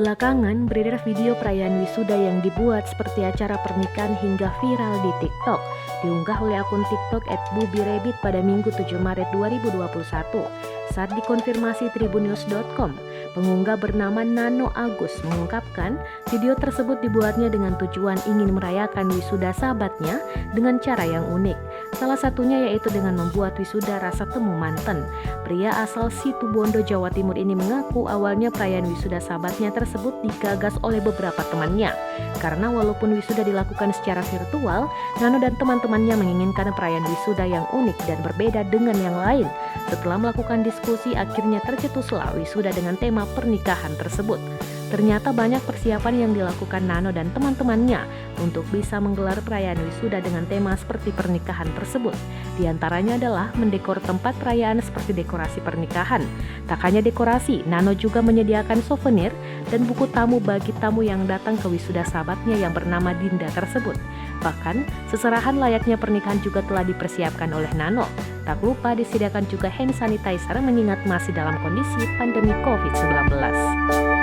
Belakangan beredar video perayaan wisuda yang dibuat seperti acara pernikahan hingga viral di TikTok. Diunggah oleh akun TikTok @bubirebit pada Minggu 7 Maret 2021. Saat dikonfirmasi tribunnews.com, pengunggah bernama Nano Agus mengungkapkan video tersebut dibuatnya dengan tujuan ingin merayakan wisuda sahabatnya dengan cara yang unik. Salah satunya yaitu dengan membuat wisuda rasa temu manten. Pria asal Situbondo Jawa Timur ini mengaku awalnya perayaan wisuda sahabatnya tersebut digagas oleh beberapa temannya. Karena walaupun wisuda dilakukan secara virtual, Nano dan teman-temannya menginginkan perayaan wisuda yang unik dan berbeda dengan yang lain. Setelah melakukan diskusi, akhirnya tercetuslah wisuda dengan tema pernikahan tersebut. Ternyata banyak persiapan yang dilakukan Nano dan teman-temannya untuk bisa menggelar perayaan wisuda dengan tema seperti pernikahan tersebut. Di antaranya adalah mendekor tempat perayaan seperti dekorasi pernikahan. Tak hanya dekorasi, Nano juga menyediakan souvenir dan buku tamu bagi tamu yang datang ke wisuda sahabatnya yang bernama Dinda tersebut. Bahkan, seserahan layaknya pernikahan juga telah dipersiapkan oleh Nano. Tak lupa disediakan juga hand sanitizer mengingat masih dalam kondisi pandemi COVID-19.